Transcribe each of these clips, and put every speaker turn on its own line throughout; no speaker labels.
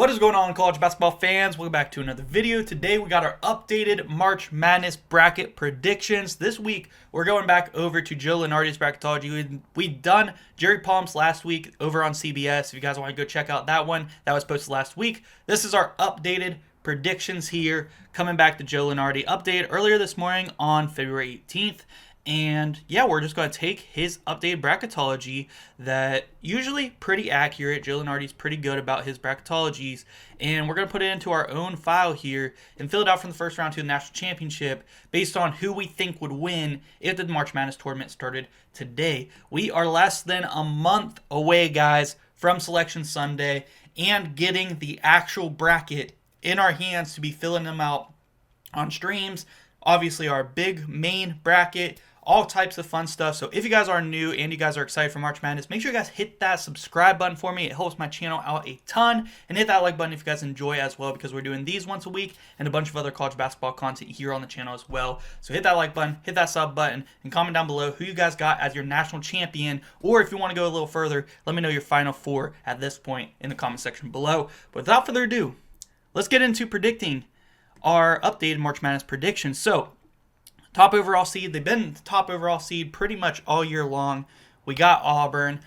What is going on, college basketball fans? Welcome back to another video. Today we got our updated March Madness bracket predictions. This week we're going back over to Joe Lunardi's Bracketology. We'd done Jerry Palm's last week over on CBS. If you guys want to go check out that one, that was posted last week. This is our updated predictions here, coming back to Joe Lunardi. Updated earlier this morning on February 18th. And yeah, we're just going to take his updated bracketology that usually pretty accurate. Joe Lunardi's pretty good about his bracketologies. And we're going to put it into our own file here and fill it out from the first round to the national championship based on who we think would win if the March Madness tournament started today. We are less than a month away, guys, from Selection Sunday and getting the actual bracket in our hands to be filling them out on streams. Obviously, our big main bracket, all types of fun stuff. So if you guys are new and you guys are excited for March Madness, make sure you guys hit that subscribe button for me. It helps my channel out a ton. And hit that like button if you guys enjoy as well, because we're doing these once a week and a bunch of other college basketball content here on the channel as well. So hit that like button, hit that sub button, and comment down below who you guys got as your national champion. Or if you want to go a little further, let me know your final four at this point in the comment section below. But without further ado, let's get into predicting our updated March Madness predictions. So top overall seed. They've been the top overall seed pretty much all year long. We got Auburn.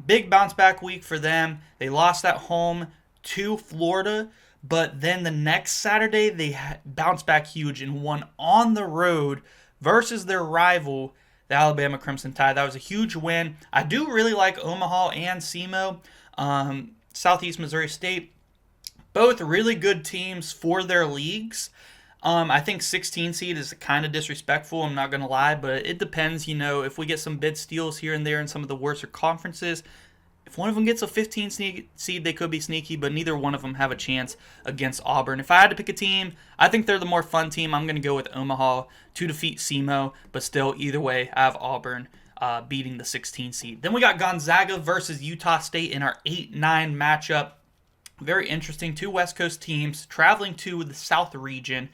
Big bounce back week for them. They lost at home to Florida, but then the next Saturday they bounced back huge and won on the road versus their rival, the Alabama Crimson Tide. That was a huge win. I do really like Omaha and SEMO, Southeast Missouri State. Both really good teams for their leagues. I think 16 seed is kind of disrespectful, I'm not going to lie, but it depends, if we get some bid steals here and there in some of the worser conferences. If one of them gets a 15 seed, they could be sneaky, but neither one of them have a chance against Auburn. If I had to pick a team, I think they're the more fun team. I'm going to go with Omaha to defeat SEMO, but still, either way, I have Auburn beating the 16 seed. Then we got Gonzaga versus Utah State in our 8-9 matchup. Very interesting. Two West Coast teams traveling to the South region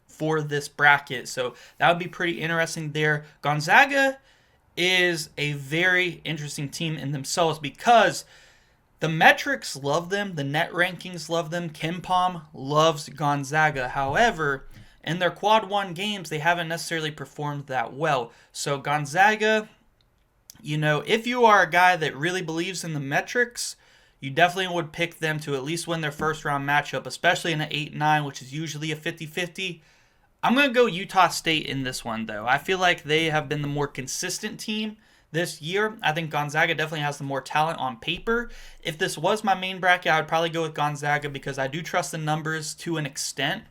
for this bracket. So that would be pretty interesting there. Gonzaga is a very interesting team in themselves because the metrics love them. The net rankings love them. KenPom loves Gonzaga. However, in their quad one games, they haven't necessarily performed that well. So Gonzaga, if you are a guy that really believes in the metrics, you definitely would pick them to at least win their first round matchup, especially in an 8-9, which is usually a 50-50. I'm going to go Utah State in this one, though. I feel like they have been the more consistent team this year. I think Gonzaga definitely has the more talent on paper. If this was my main bracket, I would probably go with Gonzaga because I do trust the numbers to an extent.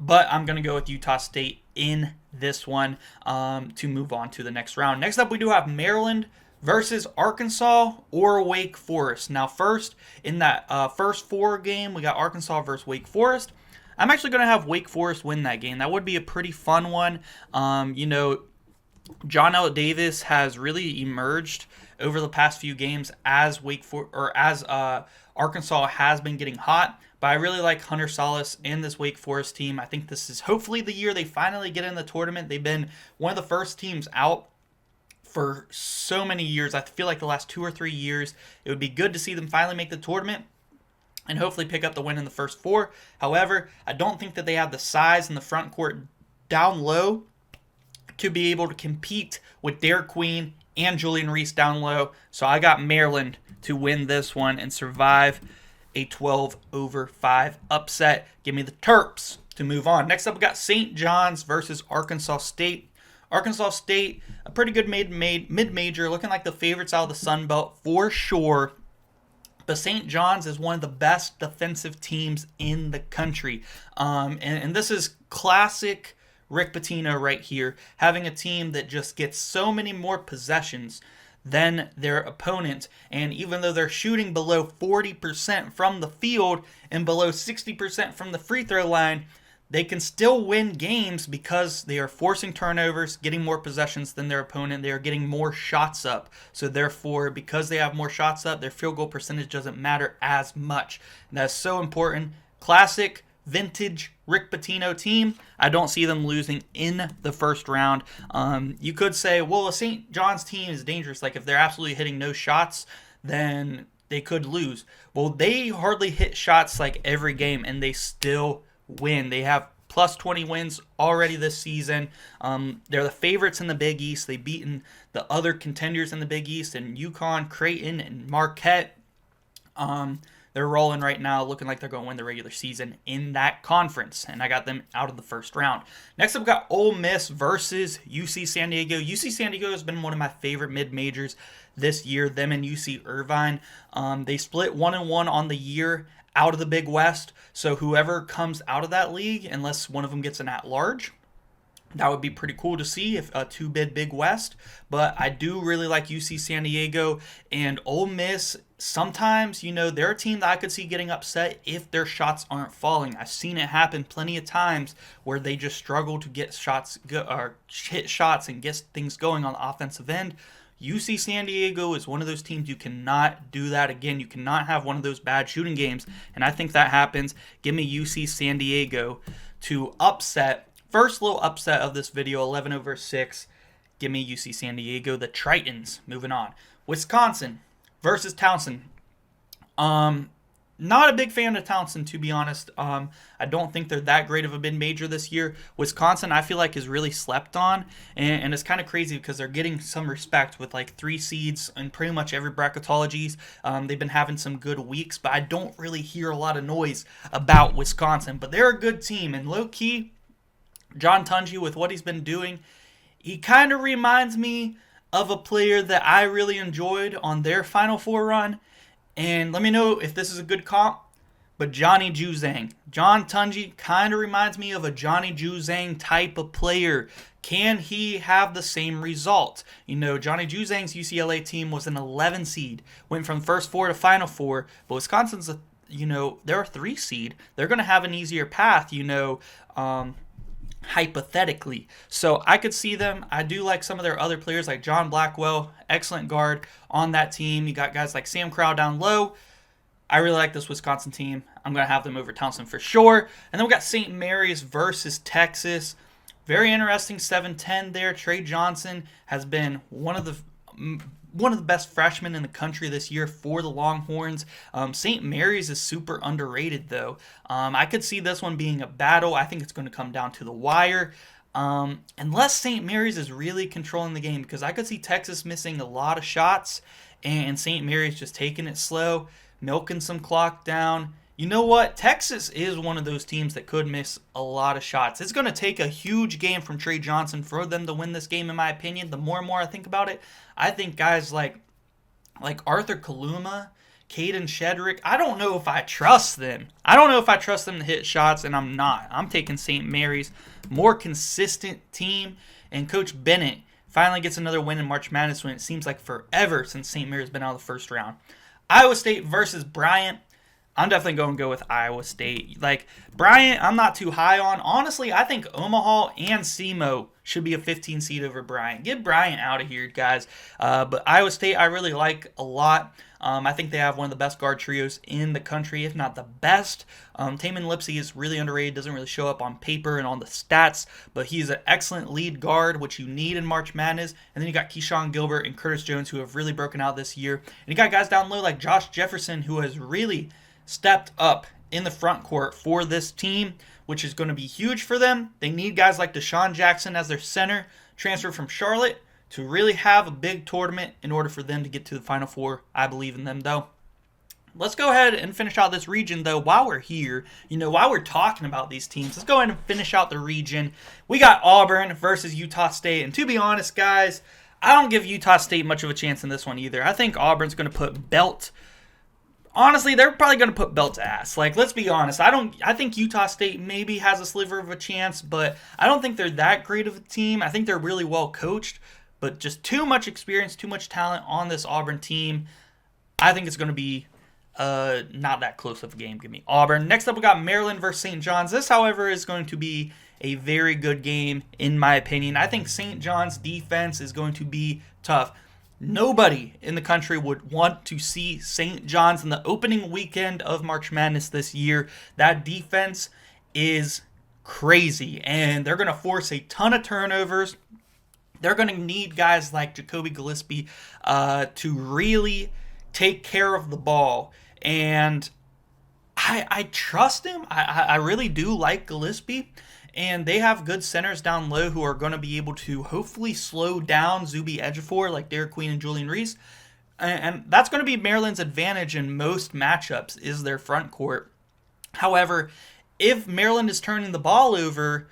But I'm going to go with Utah State in this one to move on to the next round. Next up, we do have Maryland versus Arkansas or Wake Forest. Now, first, in that first four game, we got Arkansas versus Wake Forest. I'm actually going to have Wake Forest win that game. That would be a pretty fun one. John L. Davis has really emerged over the past few games as Arkansas has been getting hot. But I really like Hunter Salas and this Wake Forest team. I think this is hopefully the year they finally get in the tournament. They've been one of the first teams out for so many years. I feel like the last 2 or 3 years, it would be good to see them finally make the tournament and hopefully pick up the win in the first four. However, I don't think that they have the size in the front court down low to be able to compete with Derek Queen and Julian Reese down low. So I got Maryland to win this one and survive a 12-5 upset. Give me the Terps to move on. Next up, we got St. John's versus Arkansas State. Arkansas State, a pretty good mid-major, looking like the favorites out of the Sun Belt for sure. But St. John's is one of the best defensive teams in the country. And this is classic Rick Pitino right here, having a team that just gets so many more possessions than their opponent. And even though they're shooting below 40% from the field and below 60% from the free throw line, they can still win games because they are forcing turnovers, getting more possessions than their opponent. They are getting more shots up. So therefore, because they have more shots up, their field goal percentage doesn't matter as much. And that's so important. Classic, vintage Rick Pitino team. I don't see them losing in the first round. You could say, well, a St. John's team is dangerous. Like if they're absolutely hitting no shots, then they could lose. Well, they hardly hit shots like every game, and they still win. They have plus 20 wins already this season. They're the favorites in the Big East. They've beaten the other contenders in the Big East, and UConn, Creighton, and Marquette. They're rolling right now, looking like they're going to win the regular season in that conference, and I got them out of the first round. Next up, we got Ole Miss versus UC San Diego. UC San Diego has been one of my favorite mid-majors this year, them and UC Irvine. They split 1-1 on the year out of the Big West, so whoever comes out of that league, unless one of them gets an at-large, that would be pretty cool to see if a two-bid Big West. But I do really like UC San Diego and Ole Miss. Sometimes, they're a team that I could see getting upset if their shots aren't falling. I've seen it happen plenty of times where they just struggle to get shots or hit shots and get things going on the offensive end. UC San Diego is one of those teams you cannot do that again. You cannot have one of those bad shooting games, and I think that happens. Give me UC San Diego to upset. First little upset of this video, 11/6. Give me UC San Diego, the Tritons. Moving on. Wisconsin versus Towson. Not a big fan of Towson, to be honest. I don't think they're that great of a mid-major this year. Wisconsin, I feel like, is really slept on, and it's kind of crazy because they're getting some respect with like 3 seeds in pretty much every bracketology. They've been having some good weeks, but I don't really hear a lot of noise about Wisconsin. But they're a good team, and low-key, John Tunji, with what he's been doing, he kind of reminds me of a player that I really enjoyed on their Final Four run. And let me know if this is a good comp, but Johnny Juzang. John Tunji kind of reminds me of a Johnny Juzang type of player. Can he have the same result? Johnny Juzang's UCLA team was an 11 seed, went from first 4 to Final Four, but Wisconsin's, they're a 3 seed. They're going to have an easier path, hypothetically. So I could see them. I do like some of their other players like John Blackwell, excellent guard on that team. You got guys like Sam Crow down low. I really like this Wisconsin team. I'm going to have them over Towson for sure. And then we got St. Mary's versus Texas. Very interesting 7-10 there. Trey Johnson has been one of the best freshmen in the country this year for the Longhorns. St. Mary's is super underrated, though. I could see this one being a battle. I think it's going to come down to the wire. Unless St. Mary's is really controlling the game, because I could see Texas missing a lot of shots and St. Mary's just taking it slow, milking some clock down. You know what? Texas is one of those teams that could miss a lot of shots. It's going to take a huge game from Trey Johnson for them to win this game, in my opinion. The more and more I think about it, I think guys like Arthur Kaluma, Caden Shedrick, I don't know if I trust them. I don't know if I trust them to hit shots, and I'm not. I'm taking St. Mary's, more consistent team, and Coach Bennett finally gets another win in March Madness when it seems like forever since St. Mary's been out of the first round. Iowa State versus Bryant. I'm definitely going to go with Iowa State. Bryant, I'm not too high on. Honestly, I think Omaha and SEMO should be a 15 seed over Bryant. Get Bryant out of here, guys. But Iowa State, I really like a lot. I think they have one of the best guard trios in the country, if not the best. Taman Lipsey is really underrated, doesn't really show up on paper and on the stats, but he's an excellent lead guard, which you need in March Madness. And then you got Keyshawn Gilbert and Curtis Jones, who have really broken out this year. And you got guys down low like Josh Jefferson, who has really stepped up in the front court for this team, which is going to be huge for them. They need guys like Deshaun Jackson as their center, transferred from Charlotte, to really have a big tournament in order for them to get to the Final Four. I believe in them, though. Let's go ahead and finish out this region, though, while we're here. While we're talking about these teams, let's go ahead and finish out the region. We got Auburn versus Utah State, and to be honest, guys, I don't give Utah State much of a chance in this one either. I think Auburn's going to put belt. Honestly, they're probably going to put belt to ass. Let's be honest. I think Utah State maybe has a sliver of a chance, but I don't think they're that great of a team. I think they're really well coached, but just too much experience, too much talent on this Auburn team. I think it's going to be not that close of a game. Give me Auburn. Next up, we got Maryland versus St. John's. This, however, is going to be a very good game, in my opinion. I think St. John's defense is going to be tough. Nobody in the country would want to see St. John's in the opening weekend of March Madness this year. That defense is crazy, and they're going to force a ton of turnovers. They're going to need guys like Jacoby Gillespie to really take care of the ball. And I trust him. I really do like Gillespie. And they have good centers down low who are going to be able to hopefully slow down Zuby Ejiofor like Derek Queen and Julian Reese. And that's going to be Maryland's advantage in most matchups is their front court. However, if Maryland is turning the ball over,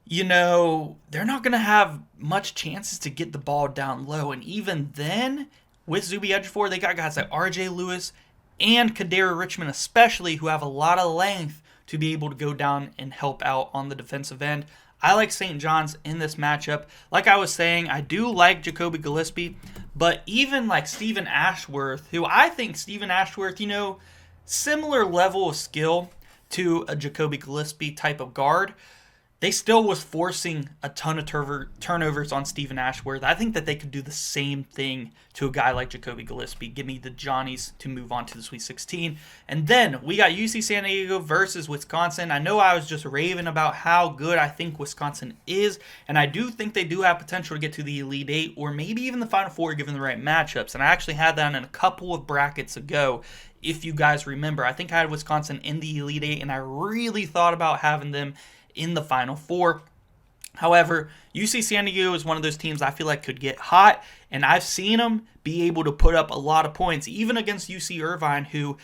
they're not going to have much chances to get the ball down low. And even then, with Zuby Ejiofor, they got guys like RJ Lewis and Kadera Richmond especially, who have a lot of length to be able to go down and help out on the defensive end. I like St. John's in this matchup. Like I was saying, I do like Jacoby Gillespie, but even like Stephen Ashworth, who I think Stephen Ashworth, similar level of skill to a Jacoby Gillespie type of guard, they still was forcing a ton of turnovers on Stephen Ashworth. I think that they could do the same thing to a guy like Jacoby Gillespie. Give me the Johnnies to move on to the Sweet 16. And then we got UC San Diego versus Wisconsin. I know I was just raving about how good I think Wisconsin is, and I do think they do have potential to get to the Elite Eight or maybe even the Final Four given the right matchups. And I actually had that in a couple of brackets ago. If you guys remember, I think I had Wisconsin in the Elite Eight, and I really thought about having them in the Final Four. However, UC San Diego is one of those teams I feel like could get hot, and I've seen them be able to put up a lot of points, even against UC Irvine, who,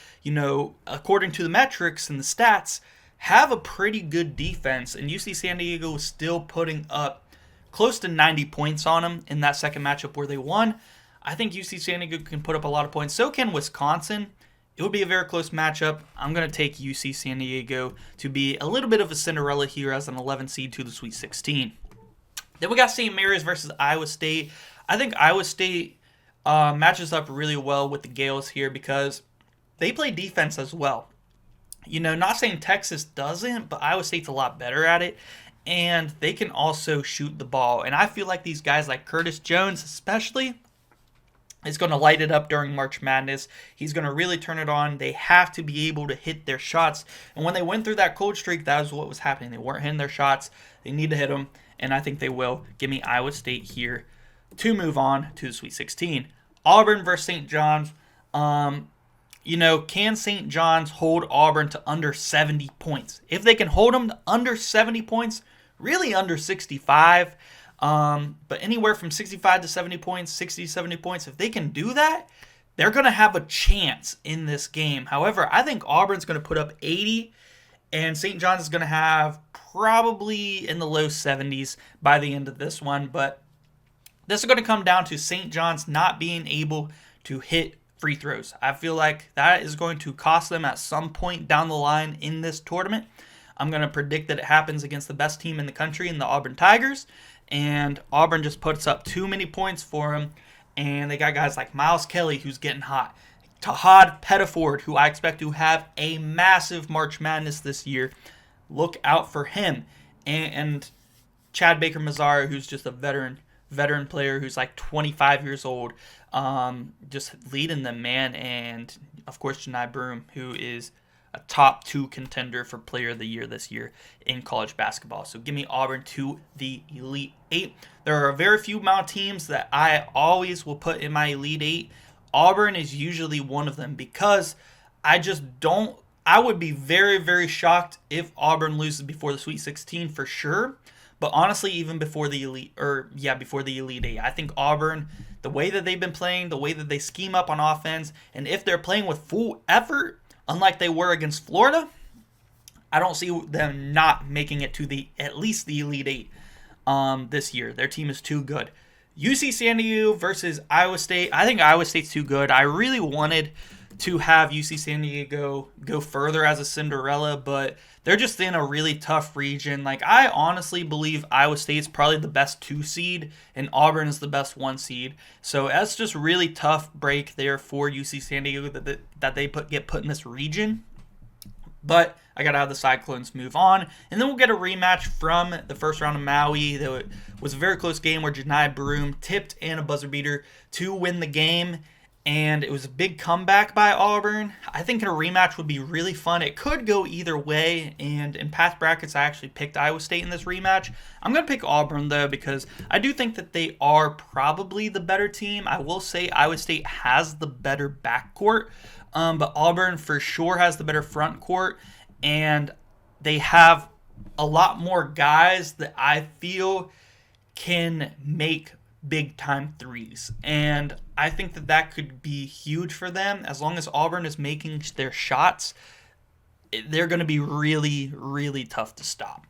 according to the metrics and the stats, have a pretty good defense, and UC San Diego is still putting up close to 90 points on them in that second matchup where they won. I think UC San Diego can put up a lot of points. So can Wisconsin. It would be a very close matchup. I'm going to take UC San Diego to be a little bit of a Cinderella here as an 11 seed to the Sweet 16. Then we got St. Mary's versus Iowa State. I think Iowa State matches up really well with the Gales here because they play defense as well. Not saying Texas doesn't, but Iowa State's a lot better at it. And they can also shoot the ball. And I feel like these guys like Curtis Jones especially is going to light it up during March Madness. He's going to really turn it on. They have to be able to hit their shots. And when they went through that cold streak, that was what was happening. They weren't hitting their shots. They need to hit them, and I think they will. Give me Iowa State here to move on to the Sweet 16. Auburn versus St. John's. Can St. John's hold Auburn to under 70 points? If they can hold them to under 70 points, really under 65, but anywhere from 65 to 70 points, 60 to 70 points, if they can do that, they're going to have a chance in this game. However, I think Auburn's going to put up 80, and St. John's is going to have probably in the low 70s by the end of this one. But this is going to come down to St. John's not being able to hit free throws. I feel like that is going to cost them at some point down the line in this tournament. I'm going to predict that it happens against the best team in the country in the Auburn Tigers. And Auburn just puts up too many points for him. And they got guys like Miles Kelly, who's getting hot. Tahad Pettiford, who I expect to have a massive March Madness this year. Look out for him. And Chad Baker-Mazara, who's just a veteran player who's like 25 years old, just leading them, man. And, of course, Janai Broome, who is a top 2 contender for Player of the Year this year in college basketball. So give me Auburn to the Elite 8. There are a very few amount of teams that I always will put in my Elite 8. Auburn is usually one of them because I would be very, very shocked if Auburn loses before the Sweet 16 for sure. But honestly, even before the Elite 8, I think Auburn, the way that they've been playing, the way that they scheme up on offense, and if they're playing with full effort, unlike they were against Florida, I don't see them not making it to at least the Elite 8 this year. Their team is too good. UC San Diego versus Iowa State. I think Iowa State's too good. I really wanted to have UC San Diego go further as a Cinderella, but they're just in a really tough region. Like, I honestly believe Iowa State's probably the best 2 seed, and Auburn is the best 1 seed. So that's just really tough break there for UC San Diego that they get put in this region. But I got to have the Cyclones move on. And then we'll get a rematch from the first round of Maui. That was a very close game where Janai Broome tipped and a buzzer beater to win the game. and it was a big comeback by Auburn. I think a rematch would be really fun. It could go either way, and in past brackets, I actually picked Iowa State in this rematch. I'm going to pick Auburn, though, because I do think that they are probably the better team. I will say Iowa State has the better backcourt, but Auburn for sure has the better front court, and they have a lot more guys that I feel can make big time threes, and I think that that could be huge for them. As long as Auburn is making their shots, they're going to be really, really tough to stop.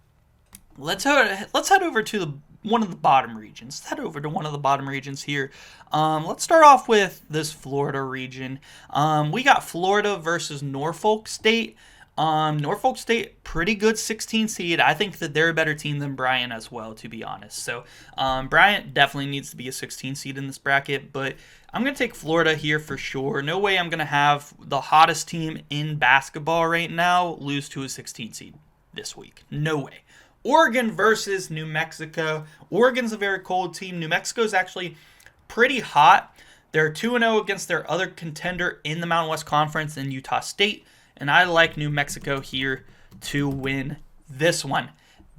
Let's head over to one of the bottom regions. Let's head over to one of the bottom regions here. Let's start off with this Florida region. We got Florida versus Norfolk State. Norfolk State, pretty good 16 seed. I think that they're a better team than Bryant as well, to be honest. So Bryant definitely needs to be a 16 seed in this bracket, but I'm going to take Florida here for sure. No way I'm going to have the hottest team in basketball right now lose to a 16 seed this week. No way. Oregon versus New Mexico. Oregon's a very cold team. New Mexico's actually pretty hot. They're 2-0 against their other contender in the Mountain West Conference in Utah State. And I like New Mexico here to win this one.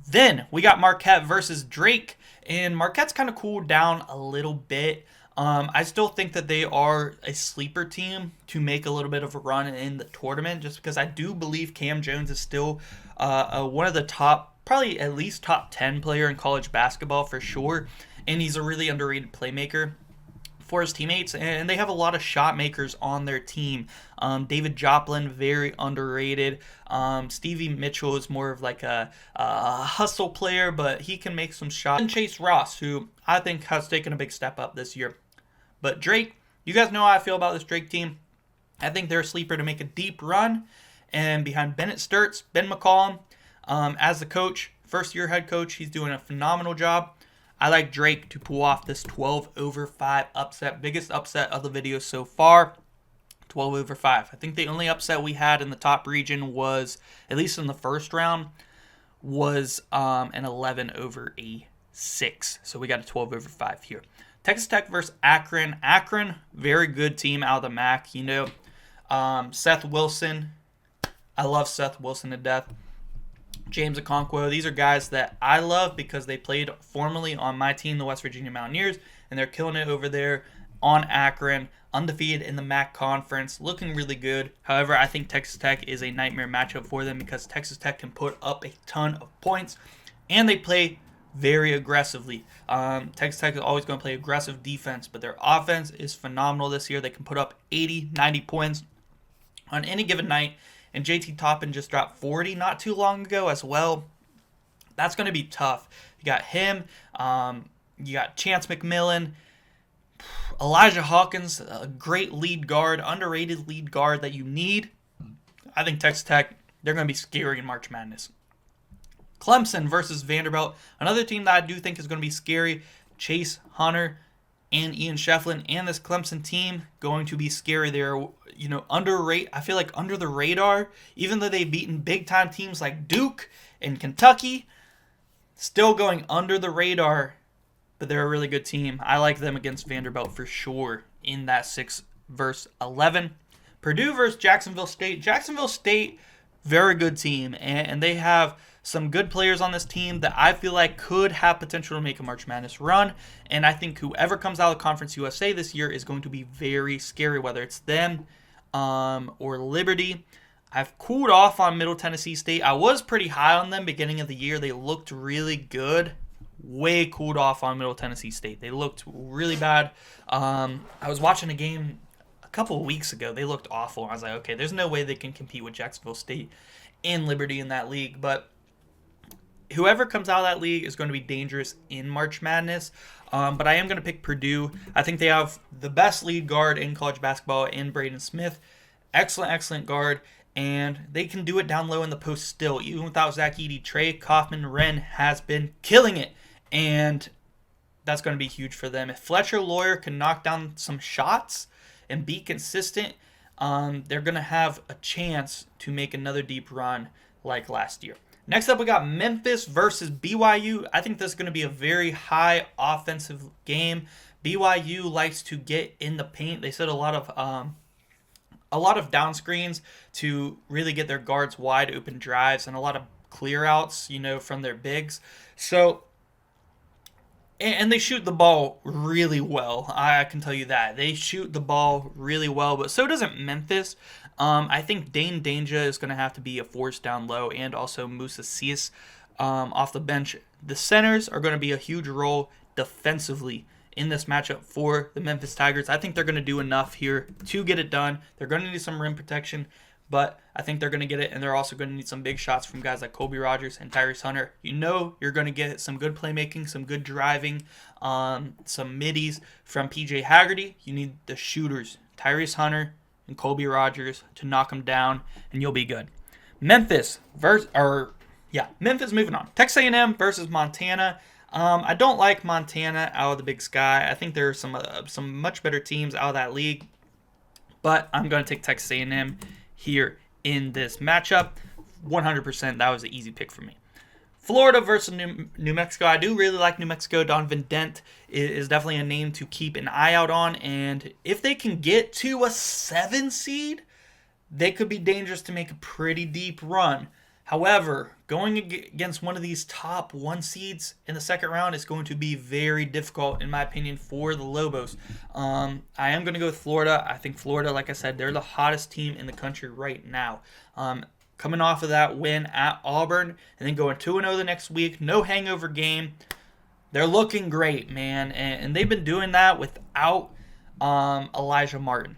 Then we got Marquette versus Drake. And Marquette's kind of cooled down a little bit. I still think that they are a sleeper team to make a little bit of a run in the tournament, just because I do believe Cam Jones is still one of the top, probably at least top 10 player in college basketball for sure. And he's a really underrated playmaker for his teammates, and they have a lot of shot makers on their team. David Joplin, very underrated. Stevie Mitchell is more of like a hustle player, but he can make some shots. And Chase Ross, who I think has taken a big step up this year. But Drake, you guys know how I feel about this Drake team. I think they're a sleeper to make a deep run. And behind Bennett Sturts, Ben McCollum, as the coach, first-year head coach, he's doing a phenomenal job. I like Drake to pull off this 12-over-5 upset. Biggest upset of the video so far, 12-over-5. I think the only upset we had in the top region was, at least in the first round, was an 11-over-6. So we got a 12-over-5 here. Texas Tech versus Akron. Akron, very good team out of the MAC. You know, Seth Wilson. I love Seth Wilson to death. James Okonkwo. These are guys that I love because they played formerly on my team, the West Virginia Mountaineers, and they're killing it over there on Akron, undefeated in the MAC conference, looking really good. However, I think Texas Tech is a nightmare matchup for them because Texas Tech can put up a ton of points, and they play very aggressively. Texas Tech is always going to play aggressive defense, but their offense is phenomenal this year. They can put up 80, 90 points on any given night. And JT Toppin just dropped 40 not too long ago as well. That's going to be tough. You got him. You got Chance McMillan. Elijah Hawkins, a great lead guard, underrated lead guard that you need. I think Texas Tech, they're going to be scary in March Madness. Clemson versus Vanderbilt. Another team that I do think is going to be scary. Chase Hunter and Ian Shefflin and this Clemson team going to be scary. They're, I feel like under the radar, even though they've beaten big-time teams like Duke and Kentucky, still going under the radar, but they're a really good team. I like them against Vanderbilt for sure in that 6 versus 11. Purdue versus Jacksonville State. Jacksonville State, very good team, and they have some good players on this team that I feel like could have potential to make a March Madness run, and I think whoever comes out of Conference USA this year is going to be very scary, whether it's them or Liberty. I've cooled off on Middle Tennessee State. I was pretty high on them beginning of the year. They looked really good. Way cooled off on Middle Tennessee State. They looked really bad. I was watching a game a couple of weeks ago. They looked awful. I was like, okay, there's no way they can compete with Jacksonville State and Liberty in that league, but whoever comes out of that league is going to be dangerous in March Madness. But I am going to pick Purdue. I think they have the best lead guard in college basketball in Braden Smith. Excellent guard. And they can do it down low in the post still. Even without Zach Edey, Trey Kaufman-Wren has been killing it. And that's going to be huge for them. If Fletcher Lawyer can knock down some shots and be consistent, they're going to have a chance to make another deep run like last year. Next up, we got Memphis versus BYU. I think this is going to be a very high offensive game. BYU likes to get in the paint. They set a lot of down screens to really get their guards wide open drives and a lot of clear outs, from their bigs. So, and they shoot the ball really well. I can tell you that. They shoot the ball really well, but so doesn't Memphis. I think Dane Danger is going to have to be a force down low, and also Musa Cies off the bench. The centers are going to be a huge role defensively in this matchup for the Memphis Tigers. I think they're going to do enough here to get it done. They're going to need some rim protection, but I think they're going to get it, and they're also going to need some big shots from guys like Colby Rogers and Tyrese Hunter. You're going to get some good playmaking, some good driving, some middies from PJ Haggerty. You need the shooters, Tyrese Hunter and Colby Rogers, to knock them down, and you'll be good. Memphis moving on. Texas A&M versus Montana. I don't like Montana out of the Big Sky. I think there are some much better teams out of that league, but I'm going to take Texas A&M here in this matchup. 100%, that was an easy pick for me. Florida versus New Mexico. I do really like New Mexico. Donovan Dent is definitely a name to keep an eye out on, and if they can get to a 7 seed, they could be dangerous to make a pretty deep run. However, going against one of these top 1 seeds in the second round is going to be very difficult, in my opinion, for the Lobos. I am going to go with Florida. I think Florida, like I said, they're the hottest team in the country right now. Coming off of that win at Auburn and then going 2-0 the next week, no hangover game. They're looking great, man, and they've been doing that without Elijah Martin,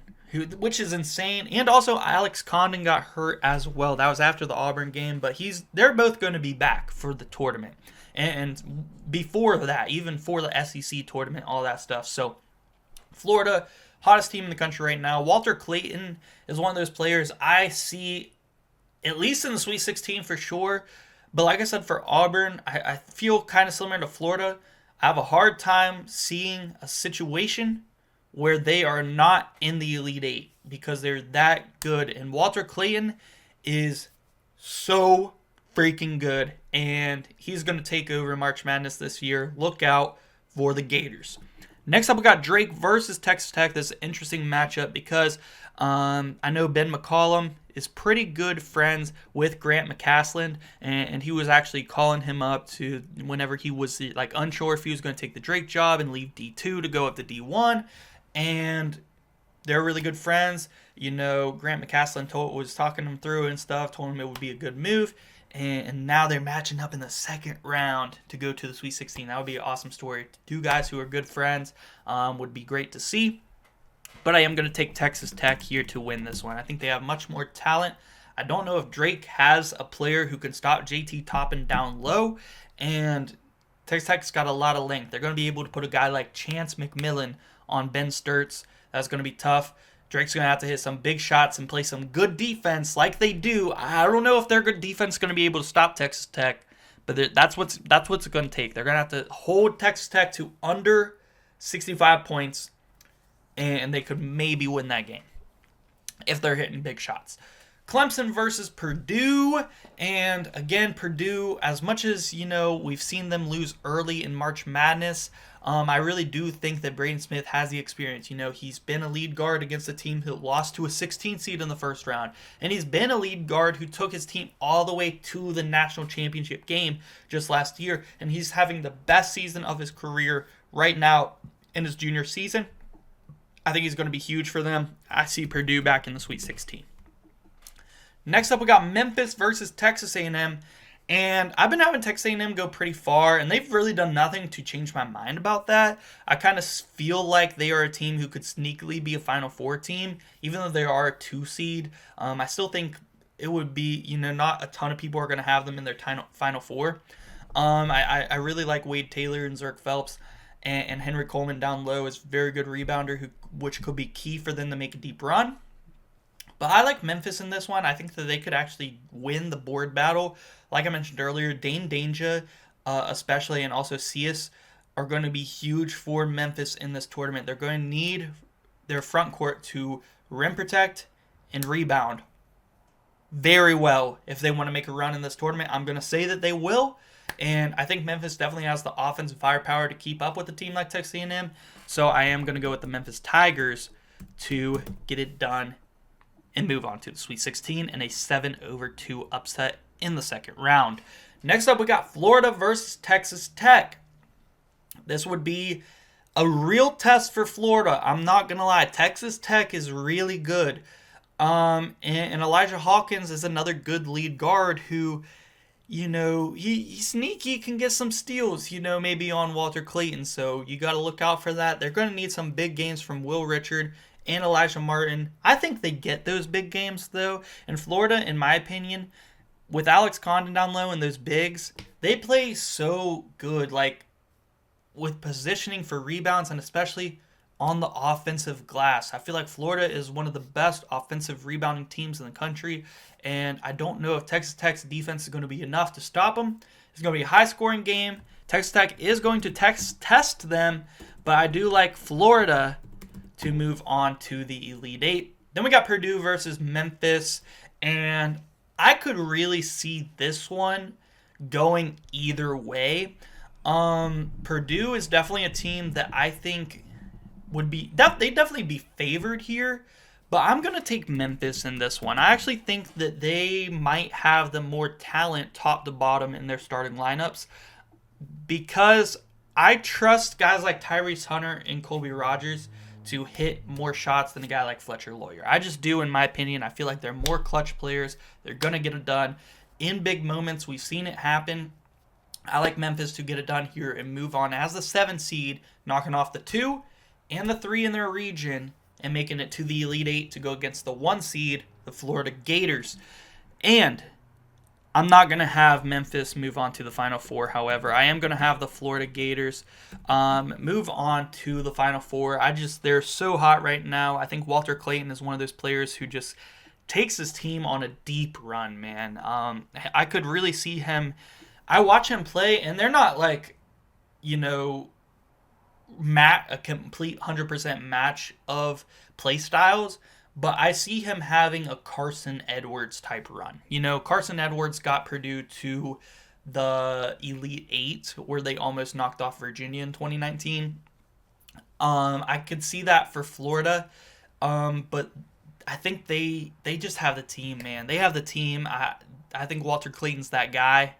which is insane. And also Alex Condon got hurt as well. That was after the Auburn game, but they're both going to be back for the tournament. And before that, even for the SEC tournament, all that stuff. So Florida, hottest team in the country right now. Walter Clayton is one of those players I see at least in the Sweet 16 for sure. But like I said, for Auburn, I feel kind of similar to Florida. I have a hard time seeing a situation where they are not in the Elite Eight because they're that good. And Walter Clayton is so freaking good, and he's going to take over March Madness this year. Look out for the Gators. Next up, we got Drake versus Texas Tech. This is an interesting matchup because I know Ben McCollum is pretty good friends with Grant McCasland, and he was actually calling him up to whenever he was unsure if he was going to take the Drake job and leave D2 to go up to D1. And they're really good friends. Grant McCasland was talking him through and stuff, told him it would be a good move. And now they're matching up in the second round to go to the Sweet 16. That would be an awesome story. 2 guys who are good friends would be great to see. But I am going to take Texas Tech here to win this one. I think they have much more talent. I don't know if Drake has a player who can stop JT Toppin down low. And Texas Tech's got a lot of length. They're going to be able to put a guy like Chance McMillan on Ben Sturts. That's going to be tough. Drake's going to have to hit some big shots and play some good defense like they do. I don't know if their good defense is going to be able to stop Texas Tech, but that's what's going to take. They're going to have to hold Texas Tech to under 65 points, and they could maybe win that game if they're hitting big shots. Clemson versus Purdue, and again, Purdue, as much as, we've seen them lose early in March Madness, I really do think that Braden Smith has the experience. He's been a lead guard against a team who lost to a 16 seed in the first round, and he's been a lead guard who took his team all the way to the national championship game just last year, and he's having the best season of his career right now in his junior season. I think he's going to be huge for them. I see Purdue back in the Sweet 16. Next up, we got Memphis versus Texas A&M. And I've been having Texas A&M go pretty far, and they've really done nothing to change my mind about that. I kind of feel like they are a team who could sneakily be a Final Four team, even though they are a 2 seed. I still think it would be, not a ton of people are going to have them in their Final Four. I really like Wade Taylor and Zerk Phelps, and Henry Coleman down low is a very good rebounder, which could be key for them to make a deep run. But I like Memphis in this one. I think that they could actually win the board battle. Like I mentioned earlier, Dane Danger, especially, and also Cies, are going to be huge for Memphis in this tournament. They're going to need their front court to rim protect and rebound. very well if they want to make a run in this tournament. I'm going to say that they will. And I think Memphis definitely has the offensive firepower to keep up with a team like Texas A&M. So I am going to go with the Memphis Tigers to get it done and move on to the Sweet 16 and a 7-2 upset in the second round. Next up, we got Florida versus Texas Tech. This would be a real test for Florida. I'm not going to lie. Texas Tech is really good. And Elijah Hawkins is another good lead guard who, he's sneaky, can get some steals, maybe on Walter Clayton. So you got to look out for that. They're going to need some big games from Will Richard and Elijah Martin. I think they get those big games, though. And Florida, in my opinion, with Alex Condon down low and those bigs, they play so good, like with positioning for rebounds and especially on the offensive glass. I feel like Florida is one of the best offensive rebounding teams in the country, and I don't know if Texas Tech's defense is going to be enough to stop them. It's going to be a high-scoring game. Texas Tech is going to test them, but I do like Florida to move on to the Elite Eight. Then we got Purdue versus Memphis, and I could really see this one going either way. Purdue is definitely a team that I think would be they definitely be favored here, but I'm gonna take Memphis in this one. I actually think that they might have the more talent top to bottom in their starting lineups because I trust guys like Tyrese Hunter and Colby Rogers to hit more shots than a guy like Fletcher Lawyer. I just do, in my opinion. I feel like they're more clutch players. They're gonna get it done in big moments. We've seen it happen. I like Memphis to get it done here and move on as the 7 seed, knocking off the 2 and the 3 in their region and making it to the Elite Eight to go against the 1 seed, the Florida Gators. And I'm not going to have Memphis move on to the Final Four. However, I am going to have the Florida Gators move on to the Final Four. They're so hot right now. I think Walter Clayton is one of those players who just takes his team on a deep run, man. I could really see him. I watch him play, and they're not like, a complete 100% match of play styles, but I see him having a Carson Edwards type run. Carson Edwards got Purdue to the Elite Eight where they almost knocked off Virginia in 2019. I could see that for Florida, but I think they just have the team, man. They have the team. I think Walter Clayton's that guy.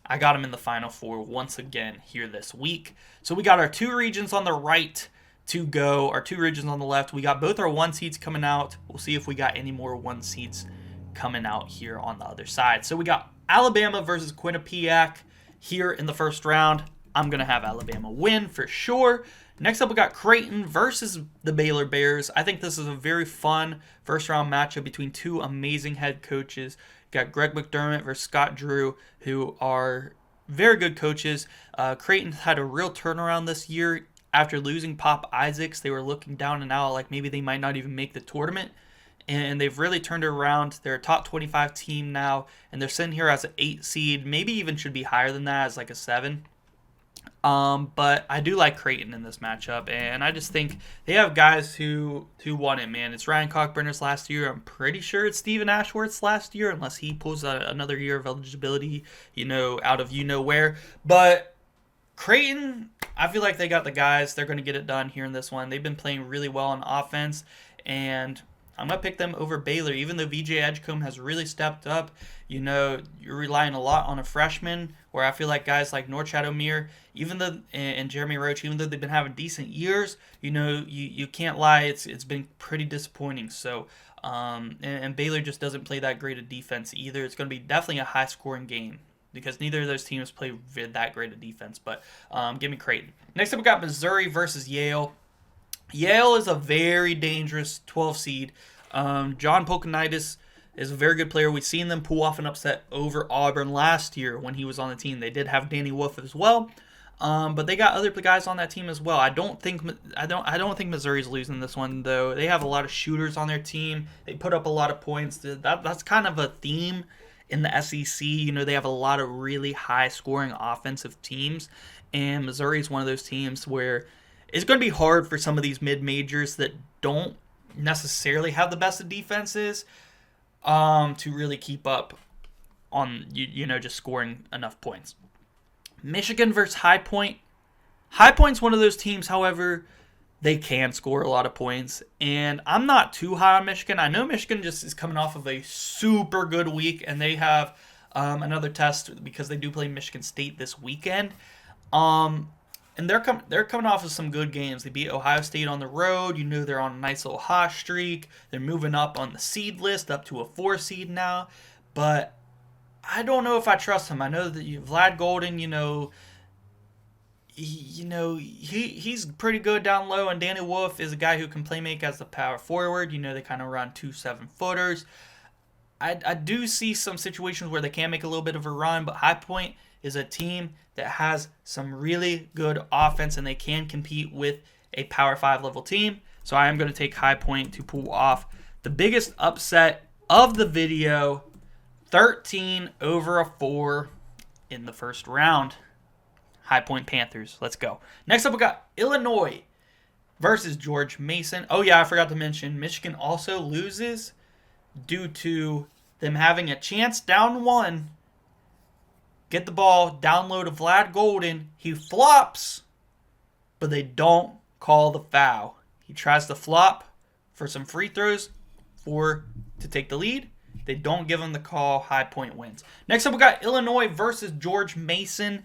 I got him in the Final Four once again here this week. So we got our 2 regions on the right to go, our 2 regions on the left. We got both our 1 seeds coming out. We'll see if we got any more 1 seeds coming out here on the other side. So we got Alabama versus Quinnipiac here in the first round. I'm going to have Alabama win for sure. Next up, we got Creighton versus the Baylor Bears. I think this is a very fun first round matchup between 2 amazing head coaches. Got Greg McDermott versus Scott Drew, who are very good coaches. Creighton had a real turnaround this year. After losing Pop Isaacs, they were looking down and out like maybe they might not even make the tournament. And they've really turned it around. They're a top 25 team now, and they're sitting here as an 8 seed. Maybe even should be higher than that, as like a 7. But I do like Creighton in this matchup, and I just think they have guys who won it, man. It's Ryan Cockburner's last year. I'm pretty sure it's Stephen Ashworth's last year, unless he pulls another year of eligibility, out of where. But Creighton, I feel like they got the guys. They're going to get it done here in this one. They've been playing really well on offense, and I'm going to pick them over Baylor, even though VJ Edgecombe has really stepped up. You're relying a lot on a freshman, where I feel like guys like Norchad O'Meara, and Jeremy Roach, even though they've been having decent years, you can't lie, it's been pretty disappointing. So, and Baylor just doesn't play that great a defense either. It's going to be definitely a high-scoring game because neither of those teams play that great a defense. But give me Creighton. Next up, we got Missouri versus Yale. Yale is a very dangerous 12 seed. John Pocahontas is a very good player. We've seen them pull off an upset over Auburn last year when he was on the team. They did have Danny Wolf as well, but they got other guys on that team as well. I don't think Missouri's losing this one though. They have a lot of shooters on their team. They put up a lot of points. That's kind of a theme in the SEC. They have a lot of really high scoring offensive teams, and Missouri is one of those teams where it's going to be hard for some of these mid-majors that don't necessarily have the best of defenses. to really keep up on just scoring enough points. Michigan versus High Point. High Point's one of those teams, however, they can score a lot of points, and I'm not too high on Michigan. I know Michigan just is coming off of a super good week, and they have another test because they do play Michigan State this weekend. And they're coming off of some good games. They beat Ohio State on the road. They're on a nice little hot streak. They're moving up on the seed list, up to a 4 seed now. But I don't know if I trust him. I know that Vlad Golden, he's pretty good down low, and Danny Wolf is a guy who can play make as the power forward. They kind of run 2 7-footers. I do see some situations where they can make a little bit of a run, but High Point is a team that has some really good offense, and they can compete with a Power 5 level team. So I am going to take High Point to pull off the biggest upset of the video, 13-4 in the first round. High Point Panthers. Let's go. Next up, we got Illinois versus George Mason. Oh, yeah, I forgot to mention, Michigan also loses due to them having a chance down 1. Get the ball, down low to Vlad Golden. He flops, but they don't call the foul. He tries to flop for some free throws to take the lead. They don't give him the call. High Point wins. Next up, we got Illinois versus George Mason.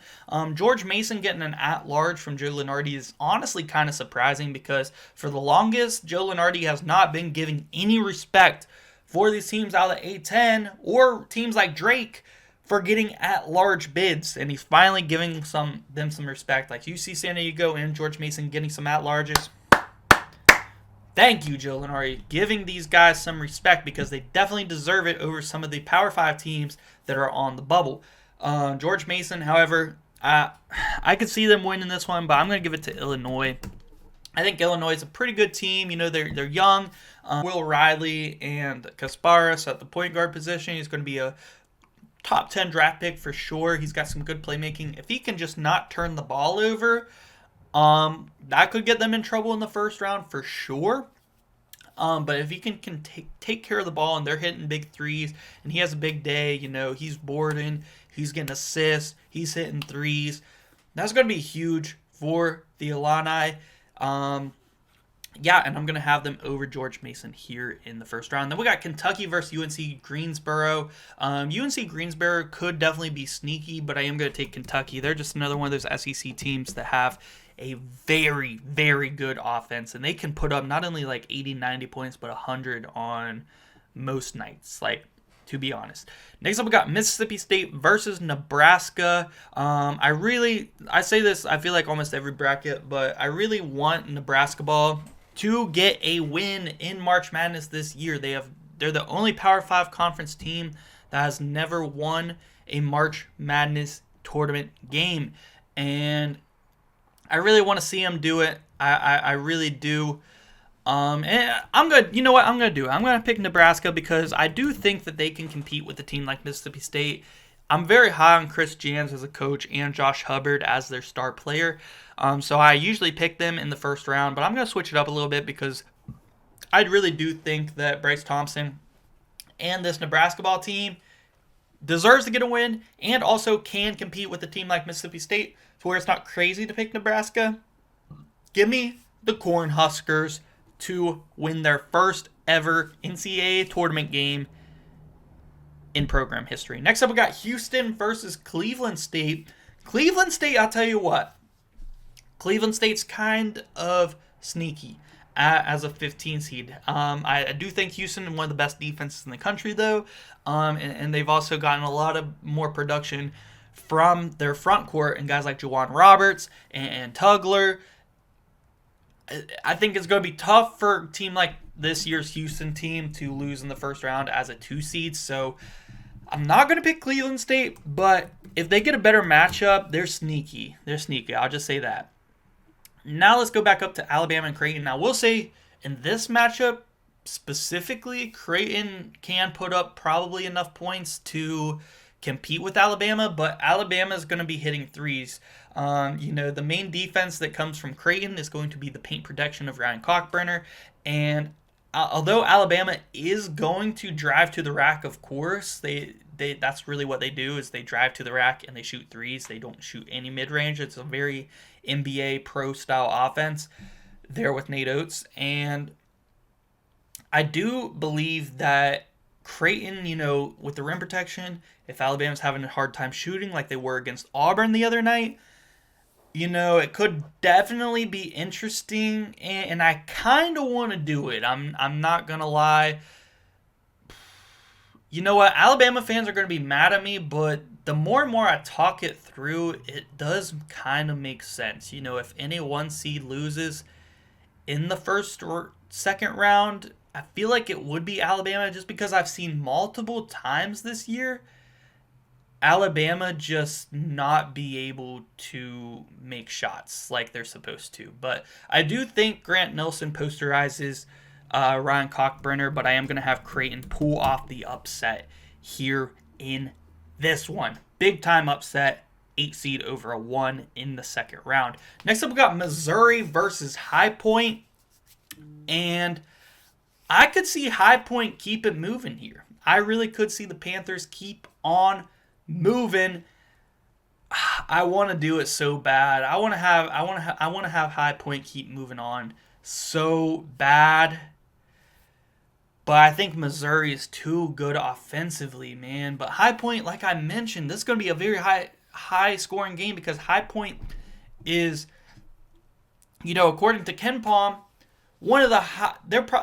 George Mason getting an at-large from Joe Lunardi is honestly kind of surprising because for the longest, Joe Lunardi has not been giving any respect for these teams out of the A-10 or teams like Drake for getting at-large bids, and he's finally giving them some respect. Like UC San Diego and George Mason getting some at-larges. Thank you, Joe Lunardi, giving these guys some respect because they definitely deserve it over some of the Power 5 teams that are on the bubble. George Mason, however, I could see them winning this one, but I'm going to give it to Illinois. I think Illinois is a pretty good team. They're young. Will Riley and Kasparis at the point guard position. He's going to be a top 10 draft pick for sure. He's got some good playmaking. If he can just not turn the ball over, that could get them in trouble in the first round for sure. But if he can take care of the ball and they're hitting big threes and he has a big day, he's boarding, he's getting assists, he's hitting threes, that's going to be huge for the Illini. And I'm going to have them over George Mason here in the first round. Then we got Kentucky versus UNC Greensboro. UNC Greensboro could definitely be sneaky, but I am going to take Kentucky. They're just another one of those SEC teams that have a very, very good offense, and they can put up not only like 80, 90 points, but 100 on most nights, to be honest. Next up, we got Mississippi State versus Nebraska. I say this, I feel like almost every bracket, but I really want Nebraska ball to get a win in March Madness this year. They're the only Power 5 conference team that has never won a March Madness tournament game, and I really want to see them do it. I really do. And I'm good. You know what I'm going to do? I'm going to pick Nebraska because I do think that they can compete with a team like Mississippi State. I'm very high on Chris Jans as a coach and Josh Hubbard as their star player. So I usually pick them in the first round, but I'm going to switch it up a little bit because I really do think that Bryce Thompson and this Nebraska ball team deserves to get a win and also can compete with a team like Mississippi State to where it's not crazy to pick Nebraska. Give me the Cornhuskers to win their first ever NCAA tournament game in program history. Next up, we got Houston versus Cleveland State. Cleveland State, I'll tell you what. Cleveland State's kind of sneaky as a 15 seed. I do think Houston is one of the best defenses in the country, though. And they've also gotten a lot of more production from their front court and guys like Juwan Roberts and Tugler. I think it's going to be tough for a team like this year's Houston team to lose in the first round as a 2 seed. So I'm not going to pick Cleveland State, but if they get a better matchup, they're sneaky. I'll just say that. Now let's go back up to Alabama and Creighton. Now we'll say in this matchup specifically, Creighton can put up probably enough points to compete with Alabama, but Alabama is going to be hitting threes. The main defense that comes from Creighton is going to be the paint protection of Ryan Cockburner, and although Alabama is going to drive to the rack, of course, that's really what they do is they drive to the rack and they shoot threes. They don't shoot any mid-range. It's a very NBA pro style offense there with Nate Oates. And I do believe that Creighton, with the rim protection, if Alabama's having a hard time shooting like they were against Auburn the other night, it could definitely be interesting, and I kind of want to do it. I'm not going to lie. You know what? Alabama fans are going to be mad at me, but the more and more I talk it through, it does kind of make sense. If any one seed loses in the first or second round, I feel like it would be Alabama just because I've seen multiple times this year Alabama just not be able to make shots like they're supposed to. But I do think Grant Nelson posterizes Ryan Cockbrenner, but I am going to have Creighton pull off the upset here in this one. Big time upset, 8 seed over a 1 in the second round. Next up, we got Missouri versus High Point. And I could see High Point keep it moving here. I really could see the Panthers keep on moving. I want to do it so bad. I want to have High Point keep moving on so bad. But I think Missouri is too good offensively, man. But High Point, like I mentioned, this is going to be a very high scoring game because High Point is, according to Ken Palm, one of the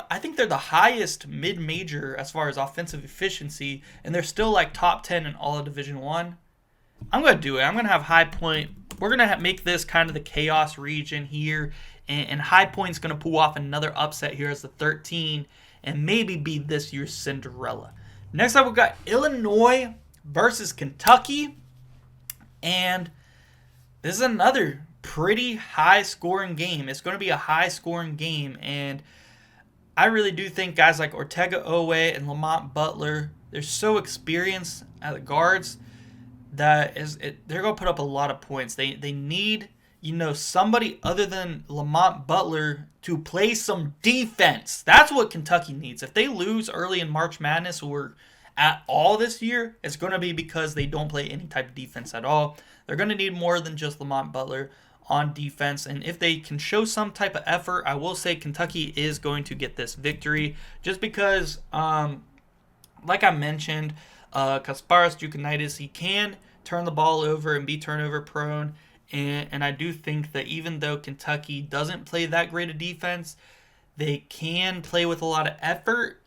I think they're the highest mid-major as far as offensive efficiency, and they're still like top 10 in all of Division I. I'm going to do it. I'm going to have High Point. We're going to make this kind of the chaos region here, and High Point's going to pull off another upset here as the 13 and maybe be this year's Cinderella. Next up, we've got Illinois versus Kentucky, and this is another pretty high-scoring game. It's going to be a high-scoring game, and I really do think guys like Ortega-Owe and Lamont Butler, they're so experienced at the guards that they're going to put up a lot of points. They need, somebody other than Lamont Butler to play some defense. That's what Kentucky needs. If they lose early in March Madness or at all this year, it's going to be because they don't play any type of defense at all. They're going to need more than just Lamont Butler on defense, and if they can show some type of effort, I will say Kentucky is going to get this victory just because, like I mentioned, Kasparas Giukinitis, he can turn the ball over and be turnover prone, and I do think that even though Kentucky doesn't play that great a defense, they can play with a lot of effort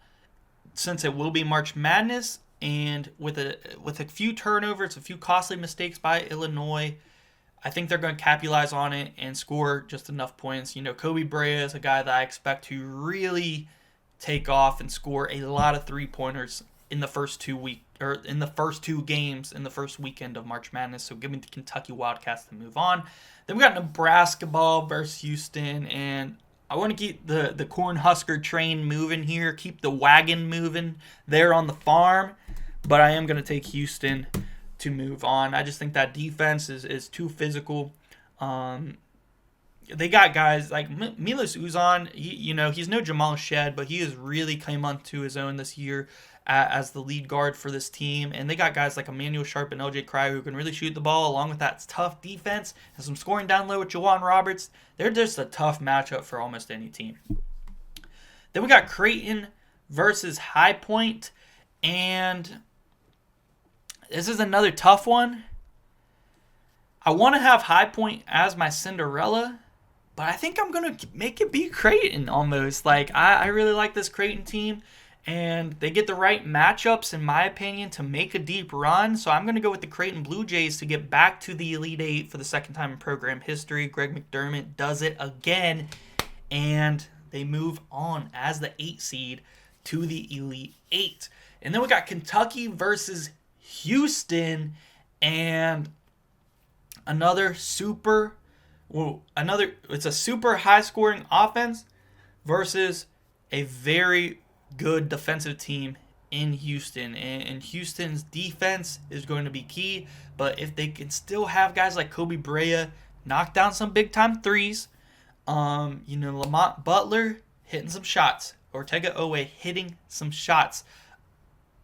since it will be March Madness, and with a few turnovers, a few costly mistakes by Illinois, I think they're going to capitalize on it and score just enough points. Kobe Brea is a guy that I expect to really take off and score a lot of three-pointers in the first 2 games in the first weekend of March Madness. So give me the Kentucky Wildcats to move on. Then we got Nebraska ball versus Houston, and I want to keep the Cornhusker train moving here, keep the wagon moving there on the farm, but I am going to take Houston to move on. I just think that defense is too physical. They got guys like Milos Uzan. He's no Jamal Shed, but he has really come onto his own this year as the lead guard for this team. And they got guys like Emmanuel Sharp and LJ Cryer who can really shoot the ball, along with that tough defense and some scoring down low with Jawan Roberts. They're just a tough matchup for almost any team. Then we got Creighton versus High Point, and this is another tough one. I want to have High Point as my Cinderella, but I think I'm going to make it be Creighton almost. I really like this Creighton team, and they get the right matchups, in my opinion, to make a deep run. So I'm going to go with the Creighton Blue Jays to get back to the Elite Eight for the second time in program history. Greg McDermott does it again, and they move on as the 8 seed to the Elite Eight. And then we got Kentucky versus Houston, and it's a super high scoring offense versus a very good defensive team in Houston, and Houston's defense is going to be key. But if they can still have guys like Kobe Brea knock down some big time threes, Lamont Butler hitting some shots, Ortega Owe hitting some shots.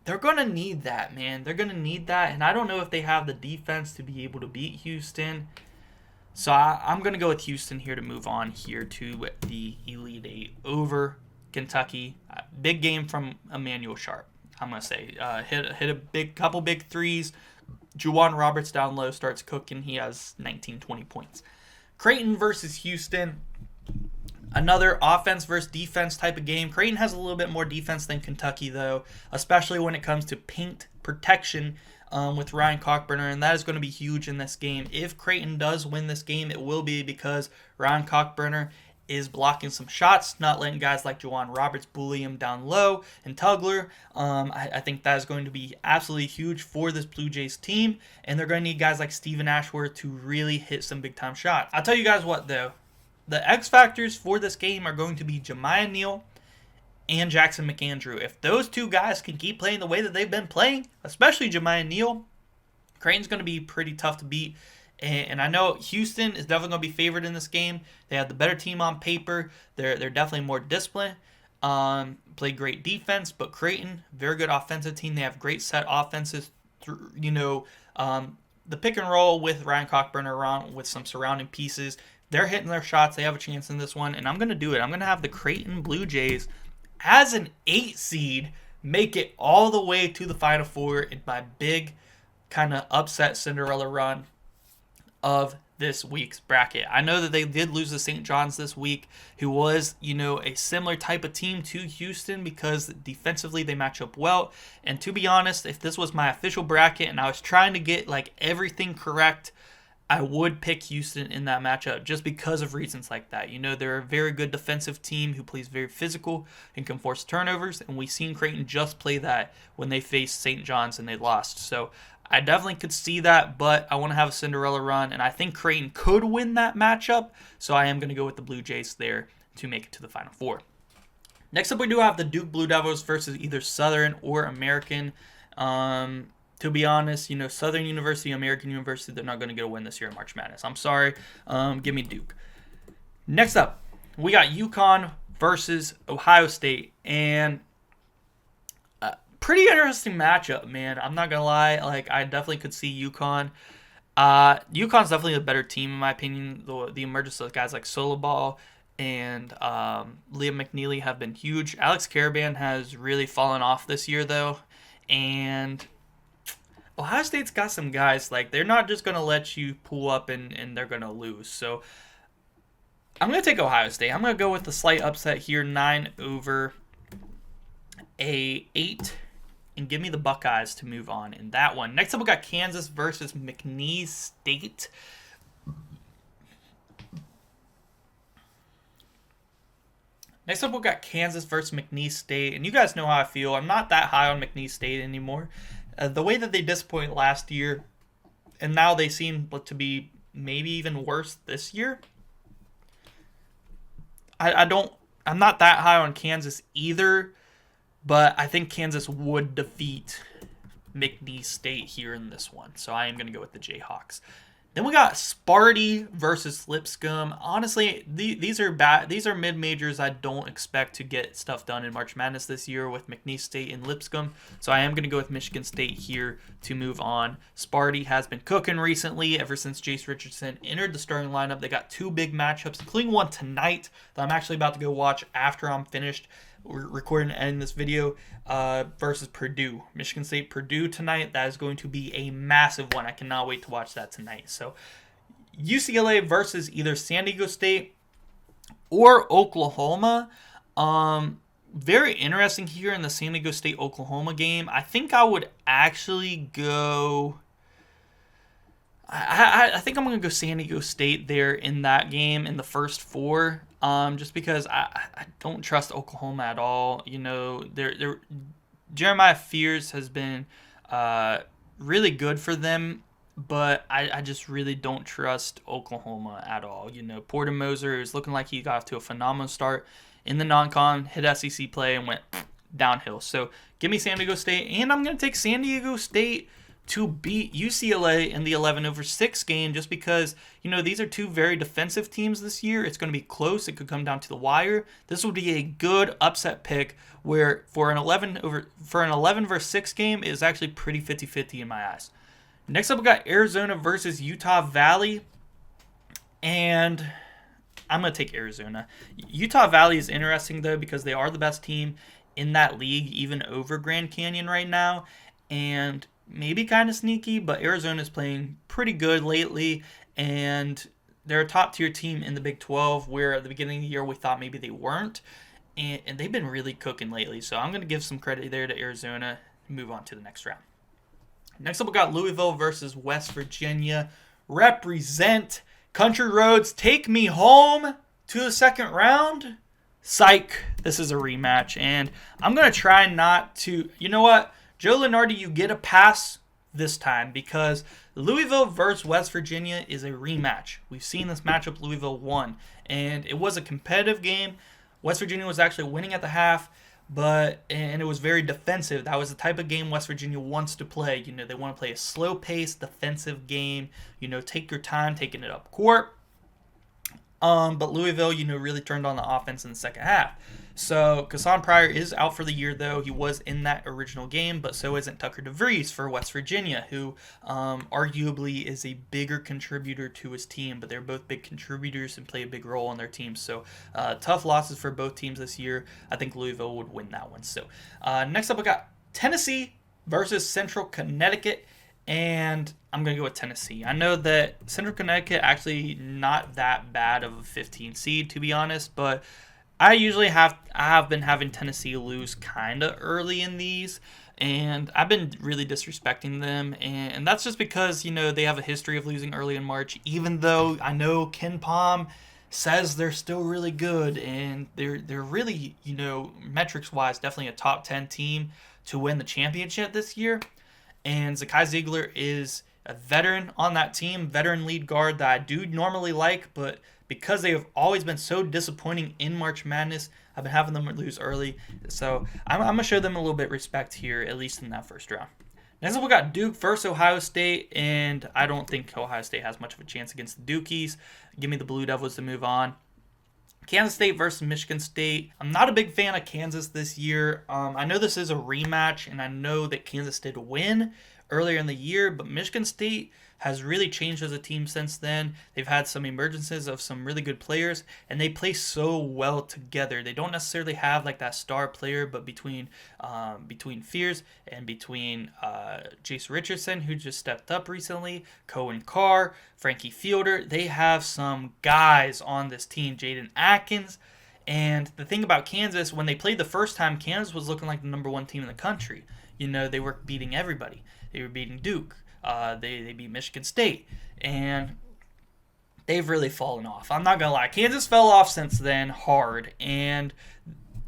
They're going to need that, man. They're going to need that, and I don't know if they have the defense to be able to beat Houston. So I'm going to go with Houston here to move on here to the Elite Eight over Kentucky. Big game from Emmanuel Sharp, I'm going to say. Hit a couple big threes. Juwan Roberts down low starts cooking. He has 19, 20 points. Creighton versus Houston. Another offense versus defense type of game. Creighton has a little bit more defense than Kentucky, though, especially when it comes to paint protection with Ryan Cockburner, and that is going to be huge in this game. If Creighton does win this game, it will be because Ryan Cockburner is blocking some shots, not letting guys like Juwan Roberts bully him down low, and Tugler. I think that is going to be absolutely huge for this Blue Jays team, and they're going to need guys like Steven Ashworth to really hit some big-time shots. I'll tell you guys what, though. The X factors for this game are going to be Jemiah Neal and Jackson McAndrew. If those two guys can keep playing the way that they've been playing, especially Jemiah Neal, Creighton's going to be pretty tough to beat. And I know Houston is definitely going to be favored in this game. They have the better team on paper. They're definitely more disciplined. Play great defense, but Creighton, very good offensive team. They have great set offenses. The pick and roll with Ryan Cockburner around with some surrounding pieces. They're hitting their shots. They have a chance in this one, and I'm going to do it. I'm going to have the Creighton Blue Jays as an 8 seed make it all the way to the Final Four in my big kind of upset Cinderella run of this week's bracket. I know that they did lose to St. John's this week, who was, a similar type of team to Houston because defensively they match up well. And to be honest, if this was my official bracket and I was trying to get everything correct, I would pick Houston in that matchup just because of reasons like that. They're a very good defensive team who plays very physical and can force turnovers, and we've seen Creighton just play that when they faced St. John's and they lost. So I definitely could see that, but I want to have a Cinderella run, and I think Creighton could win that matchup, so I am going to go with the Blue Jays there to make it to the Final Four. Next up, we do have the Duke Blue Devils versus either Southern or American. To be honest, Southern University, American University, they're not going to get a win this year in March Madness. I'm sorry. Give me Duke. Next up, we got UConn versus Ohio State. And pretty interesting matchup, man. I'm not going to lie. I definitely could see UConn. UConn's definitely a better team, in my opinion. The emergence of guys like Soloball and Liam McNeely have been huge. Alex Caravan has really fallen off this year, though. And Ohio State's got some guys, they're not just going to let you pull up and they're going to lose. So I'm going to take Ohio State. I'm going to go with the slight upset here, 9 over 8, and give me the Buckeyes to move on in that one. Next up, we got Kansas versus McNeese State. Next up, we got Kansas versus McNeese State, and you guys know how I feel. I'm not that high on McNeese State anymore. The way that they disappointed last year, and now they seem to be maybe even worse this year. I'm not that high on Kansas either, but I think Kansas would defeat McNeese State here in this one. So I am going to go with the Jayhawks. Then we got Sparty versus Lipscomb. Honestly, these are bad. These are mid-majors I don't expect to get stuff done in March Madness this year with McNeese State and Lipscomb. So I am going to go with Michigan State here to move on. Sparty has been cooking recently ever since Jace Richardson entered the starting lineup. They got 2 big matchups, including one tonight that I'm actually about to go watch after I'm finished recording and editing this video, versus Purdue. Michigan State, Purdue tonight. That is going to be a massive one. I cannot wait to watch that tonight. So UCLA versus either San Diego State or Oklahoma. Very interesting here in the San Diego State-Oklahoma game. I think I would actually go... I think I'm going to go San Diego State there in that game in the first 4. Just because I don't trust Oklahoma at all. Jeremiah Fears has been really good for them, but I just really don't trust Oklahoma at all. Porter Moser is looking like he got off to a phenomenal start in the non-con, hit SEC play, and went downhill. So give me San Diego State, and I'm going to take San Diego State to beat UCLA in the 11/6 game, just because, these are two very defensive teams this year. It's going to be close. It could come down to the wire. This would be a good upset pick where for an 11/6 game is actually pretty 50-50 in my eyes. Next up, we got Arizona versus Utah Valley, and I'm going to take Arizona. Utah Valley is interesting, though, because they are the best team in that league, even over Grand Canyon right now, and maybe kind of sneaky, but Arizona is playing pretty good lately, and they're a top-tier team in the Big 12, where at the beginning of the year we thought maybe they weren't, and they've been really cooking lately, so I'm going to give some credit there to Arizona and move on to the next round. Next up, we got Louisville versus West Virginia. Represent Country Roads, take me home to the second round. Psych, this is a rematch, and I'm going to try not to, you know what, Joe Lunardi, you get a pass this time, because Louisville versus West Virginia is a rematch. We've seen this matchup, Louisville won, and it was a competitive game. West Virginia was actually winning at the half, and it was very defensive. That was the type of game West Virginia wants to play. They want to play a slow-paced defensive game, take your time taking it up court. But Louisville, really turned on the offense in the second half. So Kassan Pryor is out for the year, though. He was in that original game, but so isn't Tucker DeVries for West Virginia, who arguably is a bigger contributor to his team. But they're both big contributors and play a big role on their team. So tough losses for both teams this year. I think Louisville would win that one. So next up, we got Tennessee versus Central Connecticut. And I'm going to go with Tennessee. I know that Central Connecticut actually not that bad of a 15 seed, to be honest, but I have been having Tennessee lose kind of early in these, and I've been really disrespecting them, and that's just because, they have a history of losing early in March, even though I know Ken Pom says they're still really good, and they're really, metrics-wise, definitely a top 10 team to win the championship this year. And Zakai Ziegler is a veteran on that team, veteran lead guard that I do normally like, but because they have always been so disappointing in March Madness, I've been having them lose early. So I'm going to show them a little bit of respect here, at least in that first round. Next up, we got Duke versus Ohio State, and I don't think Ohio State has much of a chance against the Dukies. Give me the Blue Devils to move on. Kansas State versus Michigan State. I'm not a big fan of Kansas this year. I know this is a rematch, and I know that Kansas did win earlier in the year, but Michigan State has really changed as a team since then. They've had some emergences of some really good players, and they play so well together. They don't necessarily have like that star player, but between Fears and between Jace Richardson, who just stepped up recently, Cohen Carr, Frankie Fielder, they have some guys on this team, Jaden Atkins. And the thing about Kansas, when they played the first time, Kansas was looking like the number one team in the country. They were beating everybody. They were beating Duke. They beat Michigan State, and they've really fallen off. I'm not gonna lie, Kansas fell off since then hard, and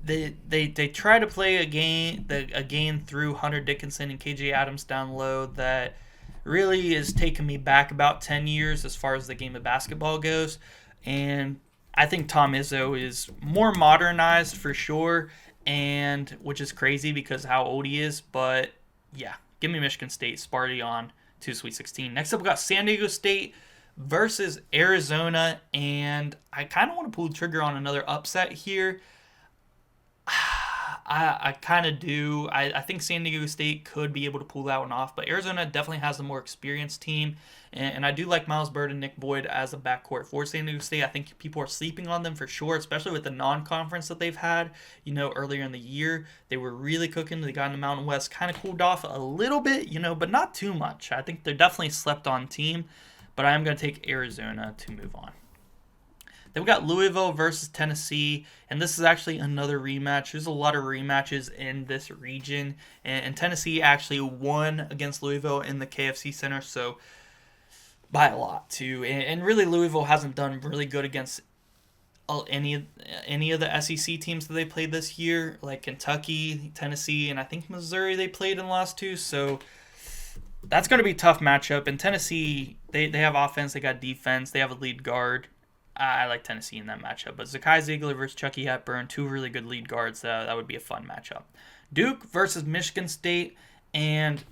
they try to play a game through Hunter Dickinson and KJ Adams down low that really is taking me back about 10 years as far as the game of basketball goes, and I think Tom Izzo is more modernized for sure, and which is crazy because how old he is, but yeah, give me Michigan State, Sparty on to Sweet 16. Next up, we got San Diego State versus Arizona, and I kind of want to pull the trigger on another upset here. I kind of do. I think San Diego State could be able to pull that one off, but Arizona definitely has a more experienced team, and I do like Miles Bird and Nick Boyd as a backcourt for San Diego State. I think people are sleeping on them for sure, especially with the non-conference that they've had. Earlier in the year, they were really cooking. They got in the Mountain West, kind of cooled off a little bit, but not too much. I think they're definitely slept-on team, but I am going to take Arizona to move on. Then we got Louisville versus Tennessee, and this is actually another rematch. There's a lot of rematches in this region, and Tennessee actually won against Louisville in the KFC Center, so by a lot too. And really, Louisville hasn't done really good against any of the SEC teams that they played this year, like Kentucky, Tennessee, and I think Missouri they played and lost to. So that's going to be a tough matchup. And Tennessee, they have offense, they got defense, they have a lead guard. I like Tennessee in that matchup. But Zakai Ziegler versus Chucky Hepburn, two really good lead guards. That would be a fun matchup. Duke versus Michigan State. And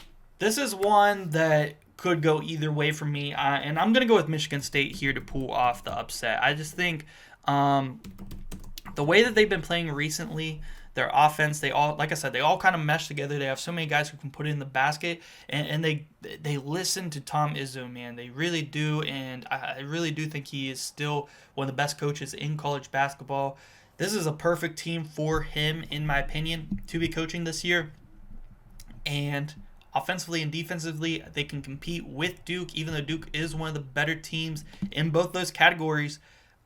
This is one that could go either way for me, and I'm going to go with Michigan State here to pull off the upset. I just think the way that they've been playing recently, their offense, they all, like I said, they all kind of mesh together. They have so many guys who can put it in the basket, and they listen to Tom Izzo, man. They really do, and I really do think he is still one of the best coaches in college basketball. This is a perfect team for him, in my opinion, to be coaching this year. And offensively and defensively, they can compete with Duke, even though Duke is one of the better teams in both those categories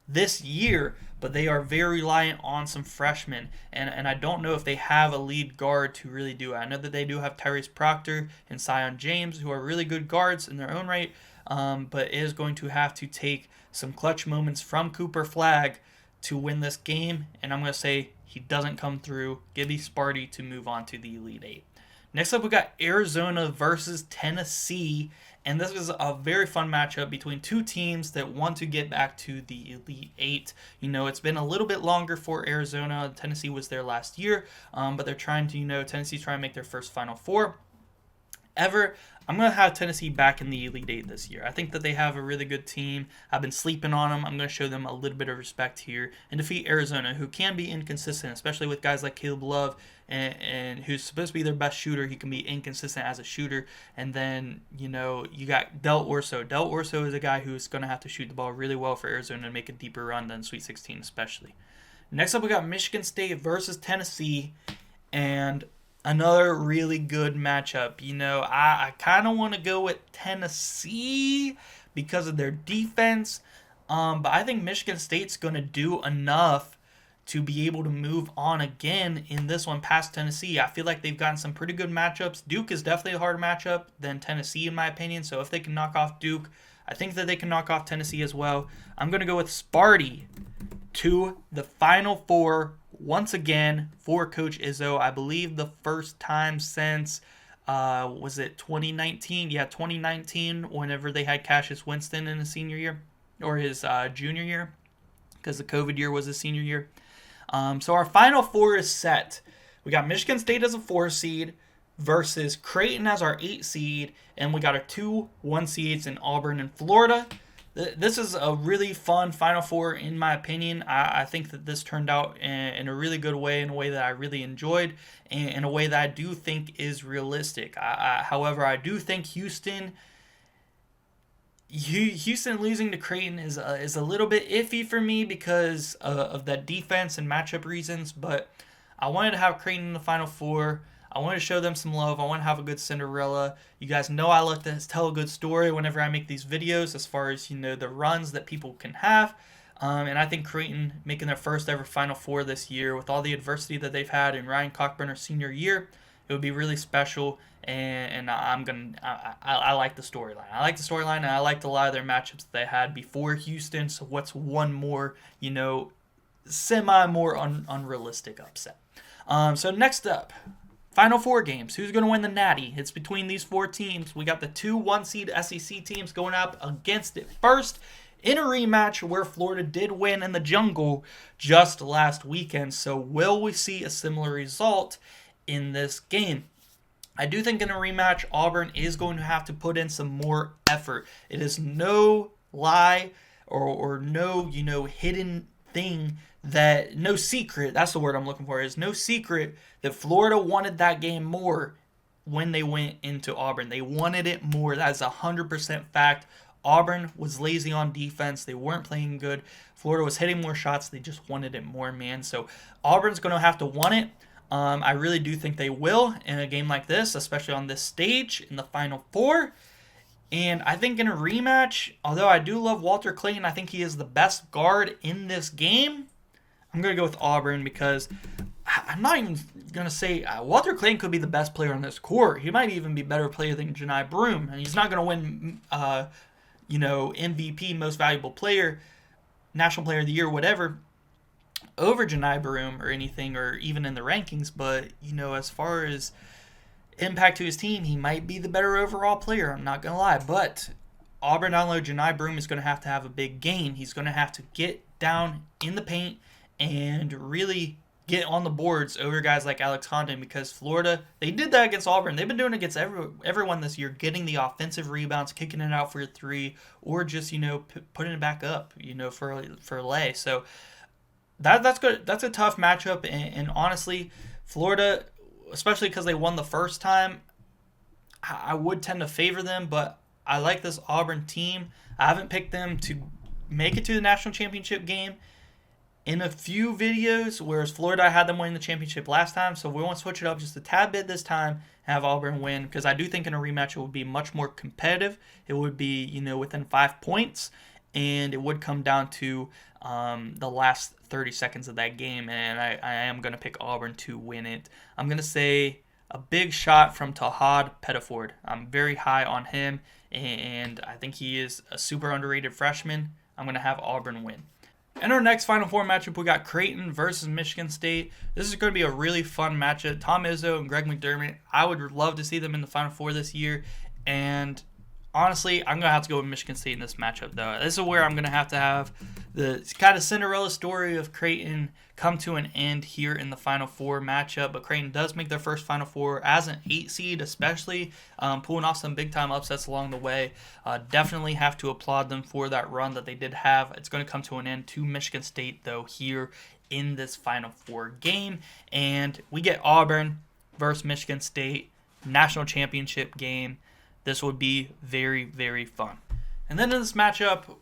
this year, but they are very reliant on some freshmen, and I don't know if they have a lead guard to really do it. I know that they do have Tyrese Proctor and Sion James, who are really good guards in their own right, but is going to have to take some clutch moments from Cooper Flagg to win this game, and I'm going to say he doesn't come through. Gibby Sparty to move on to the Elite Eight. Next up, we got Arizona versus Tennessee, and this is a very fun matchup between two teams that want to get back to the Elite Eight. You know, it's been a little bit longer for Arizona. Tennessee was there last year, but they're trying to, Tennessee's trying to make their first Final Four ever. I'm going to have Tennessee back in the Elite Eight this year. I think that they have a really good team. I've been sleeping on them. I'm going to show them a little bit of respect here and defeat Arizona, who can be inconsistent, especially with guys like Caleb Love, and who's supposed to be their best shooter. He can be inconsistent as a shooter. And then, you got Del Orso. Del Orso is a guy who's going to have to shoot the ball really well for Arizona to make a deeper run than Sweet 16 especially. Next up, we got Michigan State versus Tennessee, and another really good matchup. I kind of want to go with Tennessee because of their defense, but I think Michigan State's going to do enough to be able to move on again in this one past Tennessee. I feel like they've gotten some pretty good matchups. Duke is definitely a harder matchup than Tennessee, in my opinion, so if they can knock off Duke, I think that they can knock off Tennessee as well. I'm going to go with Sparty to the Final Four once again for Coach Izzo. I believe the first time since, was it 2019? Yeah, 2019, whenever they had Cassius Winston in his senior year, or his junior year, because the COVID year was his senior year. So our Final Four is set. We got Michigan State as a 4 seed versus Creighton as our 8 seed, and we got our 2 1 seeds in Auburn and Florida. This is a really fun Final Four, in my opinion. I think that this turned out in a really good way, in a way that I really enjoyed, and in a way that I do think is realistic. However, I do think Houston losing to Creighton is a little bit iffy for me because of that defense and matchup reasons, but I wanted to have Creighton in the Final Four. I want to show them some love. I want to have a good Cinderella. You guys know I like to tell a good story whenever I make these videos, as far as, the runs that people can have. And I think Creighton making their first ever Final Four this year, with all the adversity that they've had in Ryan Cockburner's senior year, it would be really special. And I like the storyline. I like the storyline, and I liked a lot of their matchups that they had before Houston. So what's one more, more unrealistic upset? So next up, Final Four games. Who's going to win the Natty? It's between these 4 teams. We got the 2 1-seed SEC teams going up against it first in a rematch where Florida did win in the Jungle just last weekend. So will we see a similar result in this game? I do think in a rematch, Auburn is going to have to put in some more effort. It is no lie or no, hidden thing no secret, that's the word I'm looking for, is no secret that Florida wanted that game more when they went into Auburn. They wanted it more. That is 100% fact. Auburn was lazy on defense. They weren't playing good. Florida was hitting more shots. They just wanted it more, man. So Auburn's going to have to want it. I really do think they will in a game like this, especially on this stage in the Final Four. And I think in a rematch, although I do love Walter Clayton, I think he is the best guard in this game. I'm going to go with Auburn because I'm not even going to say Walter Clayton could be the best player on this court. He might even be a better player than Janai Broome. And he's not going to win, MVP, most valuable player, national player of the year, whatever, over Janai Broome or anything, or even in the rankings. But, as far as impact to his team, he might be the better overall player. I'm not going to lie. But Auburn down low, Janai Broome is going to have a big game. He's going to have to get down in the paint and really get on the boards over guys like Alex Condon, because Florida, they did that against Auburn. They've been doing it against everyone this year, getting the offensive rebounds, kicking it out for a three, or just, putting it back up, for a lay. So that's good. That's a tough matchup. And honestly, Florida, especially because they won the first time, I would tend to favor them, but I like this Auburn team. I haven't picked them to make it to the national championship game in a few videos, whereas Florida, I had them winning the championship last time, so we want to switch it up just a tad bit this time and have Auburn win, because I do think in a rematch it would be much more competitive. It would be, within 5 points, and it would come down to the last 30 seconds of that game, and I am going to pick Auburn to win it. I'm going to say a big shot from Tahad Pettiford. I'm very high on him, and I think he is a super underrated freshman. I'm going to have Auburn win. In our next Final Four matchup, we got Creighton versus Michigan State. This is going to be a really fun matchup. Tom Izzo and Greg McDermott, I would love to see them in the Final Four this year. And honestly, I'm going to have to go with Michigan State in this matchup, though. This is where I'm going to have the kind of Cinderella story of Creighton come to an end here in the Final Four matchup. But Creighton does make their first Final Four as an 8 seed, especially pulling off some big-time upsets along the way. Definitely have to applaud them for that run that they did have. It's going to come to an end to Michigan State, though, here in this Final Four game. And we get Auburn versus Michigan State, national championship game. This would be very, very fun. And then in this matchup,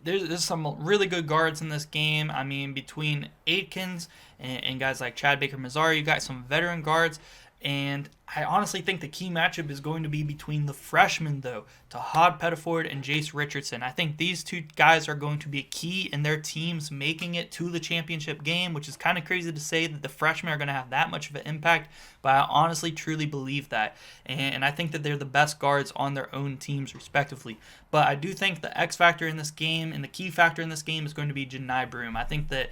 there's some really good guards in this game. I mean, between Aikens and guys like Chad Baker-Mazara, you got some veteran guards. And I honestly think the key matchup is going to be between the freshmen, though, Tahad Pettiford and Jace Richardson. I think these two guys are going to be key in their teams making it to the championship game, which is kind of crazy to say that the freshmen are going to have that much of an impact, but I honestly, truly believe that. And I think that they're the best guards on their own teams, respectively. But I do think the X factor in this game and the key factor in this game is going to be Janai Broome. I think that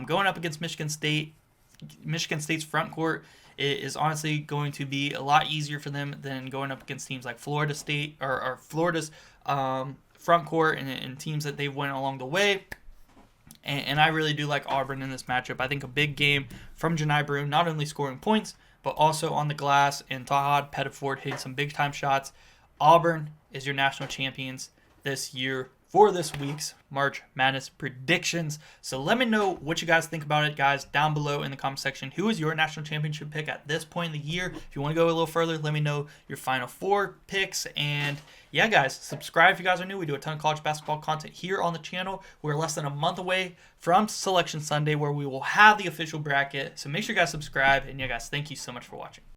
going up against Michigan State's front court is honestly going to be a lot easier for them than going up against teams like Florida State or Florida's front court and teams that they've won along the way. And I really do like Auburn in this matchup. I think a big game from Janai Broome, not only scoring points, but also on the glass, and Tahad Pettiford hitting some big-time shots. Auburn is your national champions this year for this week's March Madness predictions. So let me know what you guys think about it, guys, down below in the comment section. Who is your national championship pick at this point in the year? If you want to go a little further, let me know your Final Four picks. And yeah, guys, subscribe if you guys are new. We do a ton of college basketball content here on the channel. We're less than a month away from Selection Sunday, where we will have the official bracket. So make sure you guys subscribe. And yeah, guys, thank you so much for watching.